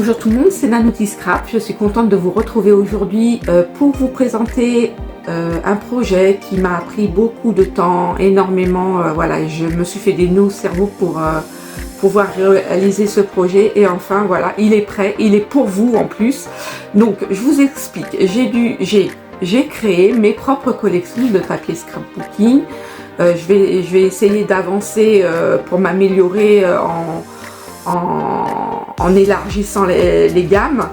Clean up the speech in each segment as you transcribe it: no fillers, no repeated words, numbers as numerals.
Bonjour tout le monde, c'est Nanouti Scrap. Je suis contente de vous retrouver aujourd'hui pour vous présenter un projet qui m'a pris beaucoup de temps, énormément. Voilà, je me suis fait des nœuds au cerveau pour pouvoir réaliser ce projet. Et enfin, voilà, il est prêt, il est pour vous en plus. Donc, je vous explique. J'ai créé mes propres collections de papier scrapbooking. Je vais essayer d'avancer pour m'améliorer en élargissant les gammes,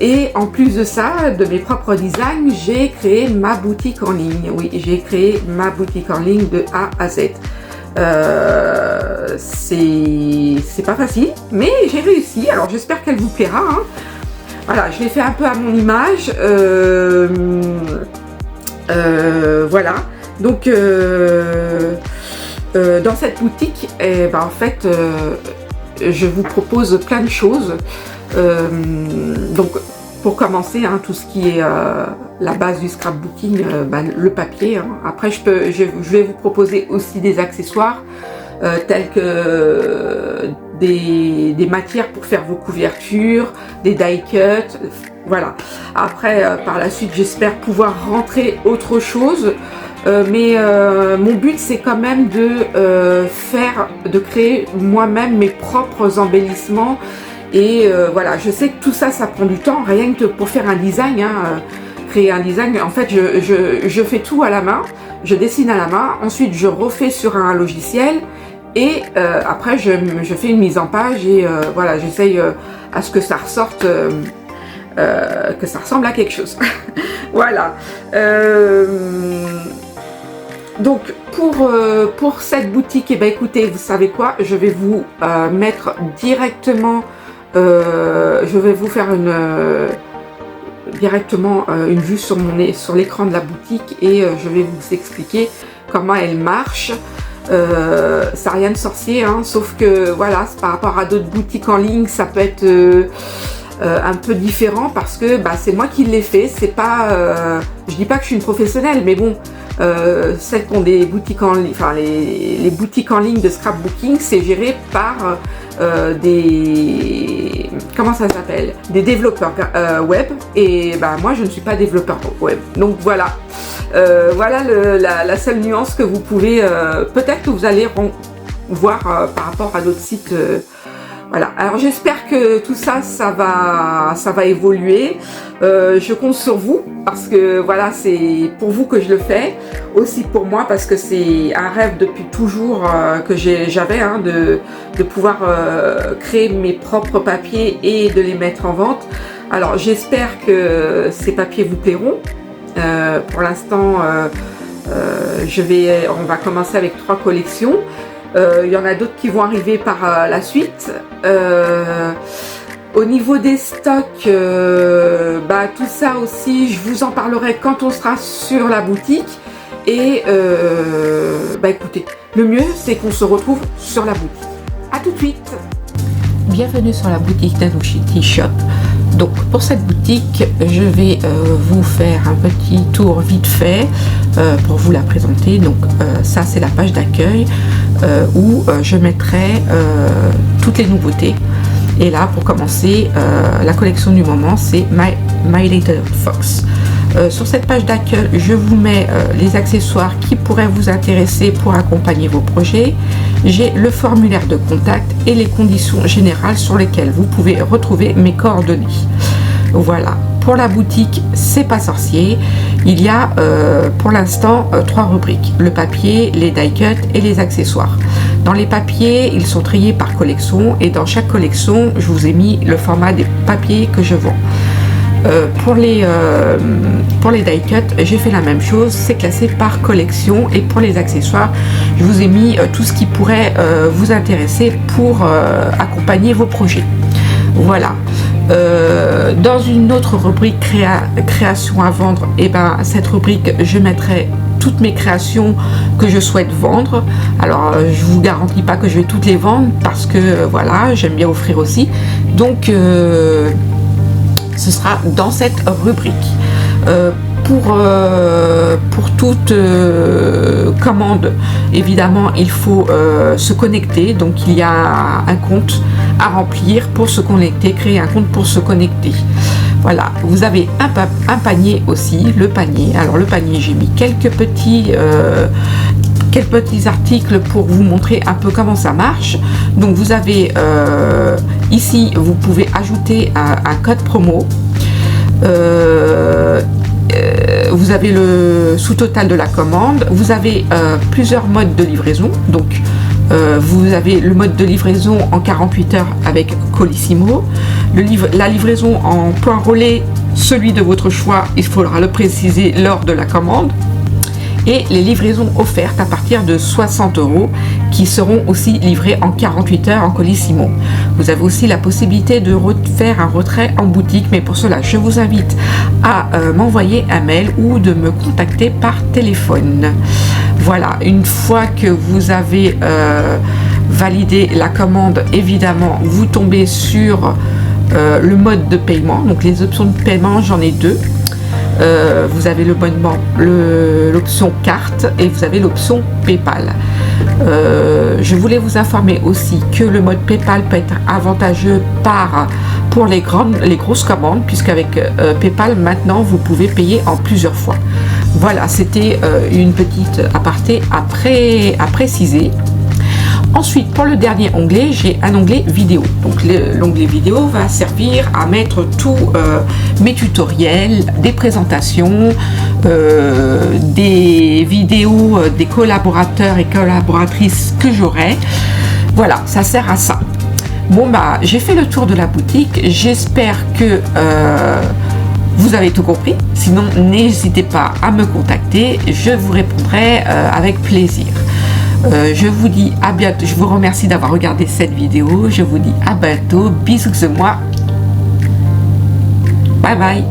et en plus de ça, de mes propres designs, j'ai créé ma boutique en ligne. Oui, j'ai créé ma boutique en ligne de A à Z. C'est pas facile, mais j'ai réussi. Alors j'espère qu'elle vous plaira, hein. Voilà, je l'ai fait un peu à mon image. Voilà, donc dans cette boutique, en fait, je vous propose plein de choses. Donc, pour commencer, hein, tout ce qui est la base du scrapbooking, le papier. Hein. Après, je vais vous proposer aussi des accessoires tels que des matières pour faire vos couvertures, des die cuts. Voilà. Après, par la suite, j'espère pouvoir rentrer autre chose. Mais mon but c'est quand même de créer moi-même mes propres embellissements et voilà, je sais que tout ça prend du temps, rien que pour faire un design, hein, créer un design. En fait, je fais tout à la main, je dessine à la main, ensuite je refais sur un logiciel et après je fais une mise en page et voilà, j'essaye à ce que ça ressorte, que ça ressemble à quelque chose. Voilà. Donc pour cette boutique, écoutez, vous savez quoi, je vais vous mettre directement, je vais vous faire directement une vue sur l'écran de la boutique et je vais vous expliquer comment elle marche. Ça n'a rien de sorcier, hein, sauf que voilà, par rapport à d'autres boutiques en ligne, ça peut être un peu différent parce que c'est moi qui l'ai fait. C'est pas, je dis pas que je suis une professionnelle, mais bon. Celles qui ont des boutiques en ligne, enfin les boutiques en ligne de scrapbooking, c'est géré par des développeurs web, et moi je ne suis pas développeur web, donc voilà. Voilà la seule nuance que vous pouvez peut-être que vous allez voir par rapport à d'autres sites. Voilà, alors j'espère que tout ça va évoluer. Je compte sur vous parce que voilà, c'est pour vous que je le fais, aussi pour moi parce que c'est un rêve depuis toujours que j'avais, hein, de pouvoir créer mes propres papiers et de les mettre en vente. Alors j'espère que ces papiers vous plairont. Pour l'instant, on va commencer avec 3 collections. Il y en a d'autres qui vont arriver par la suite. Au niveau des stocks, tout ça aussi, je vous en parlerai quand on sera sur la boutique. Et écoutez, le mieux c'est qu'on se retrouve sur la boutique. A tout de suite. Bienvenue sur la boutique Nanouti Shop. Donc pour cette boutique, je vais vous faire un petit tour vite fait pour vous la présenter. Donc ça c'est la page d'accueil où je mettrai toutes les nouveautés. Et là pour commencer, la collection du moment c'est My Little Fox. Sur cette page d'accueil, je vous mets les accessoires qui pourraient vous intéresser pour accompagner vos projets. J'ai le formulaire de contact et les conditions générales sur lesquelles vous pouvez retrouver mes coordonnées. Voilà, pour la boutique, c'est pas sorcier. Il y a pour l'instant 3 rubriques, le papier, les die cuts et les accessoires. Dans les papiers, ils sont triés par collection et dans chaque collection, je vous ai mis le format des papiers que je vends. Pour les die cuts, j'ai fait la même chose, c'est classé par collection, et pour les accessoires, je vous ai mis tout ce qui pourrait vous intéresser pour accompagner vos projets. Voilà. Dans une autre rubrique création à vendre, cette rubrique, je mettrai toutes mes créations que je souhaite vendre. Alors je vous garantis pas que je vais toutes les vendre parce que voilà, j'aime bien offrir aussi. Donc ce sera dans cette rubrique. pour toute commande, évidemment, il faut se connecter. Donc, il y a un compte à remplir pour se connecter, créer un compte pour se connecter. Voilà, vous avez un panier aussi, le panier. Alors, le panier, j'ai mis quelques petits articles pour vous montrer un peu comment ça marche. Donc, vous avez ici, vous pouvez ajouter un code promo. Vous avez le sous-total de la commande, vous avez plusieurs modes de livraison. Donc vous avez le mode de livraison en 48 heures avec Colissimo, la livraison en point relais, celui de votre choix, il faudra le préciser lors de la commande, et les livraisons offertes à partir de 60 € qui seront aussi livrées en 48 heures en Colissimo. Vous avez aussi la possibilité de faire un retrait en boutique, mais pour cela, je vous invite à m'envoyer un mail ou de me contacter par téléphone. Voilà, une fois que vous avez validé la commande, évidemment, vous tombez sur le mode de paiement. Donc les options de paiement, j'en ai deux. Vous avez l'option carte et vous avez l'option PayPal. Je voulais vous informer aussi que le mode PayPal peut être avantageux pour les grosses commandes, puisqu'avec PayPal maintenant vous pouvez payer en plusieurs fois. Voilà, c'était une petite aparté à préciser. Ensuite, pour le dernier onglet, j'ai un onglet vidéo. Donc l'onglet vidéo va servir à mettre tous mes tutoriels, des présentations, des vidéos des collaborateurs et collaboratrices que j'aurai. Voilà, ça sert à ça. Bon bah, j'ai fait le tour de la boutique. J'espère que vous avez tout compris. Sinon, n'hésitez pas à me contacter. Je vous répondrai avec plaisir. Je vous dis à bientôt. Je vous remercie d'avoir regardé cette vidéo. Je vous dis à bientôt. Bisous de moi. Bye bye.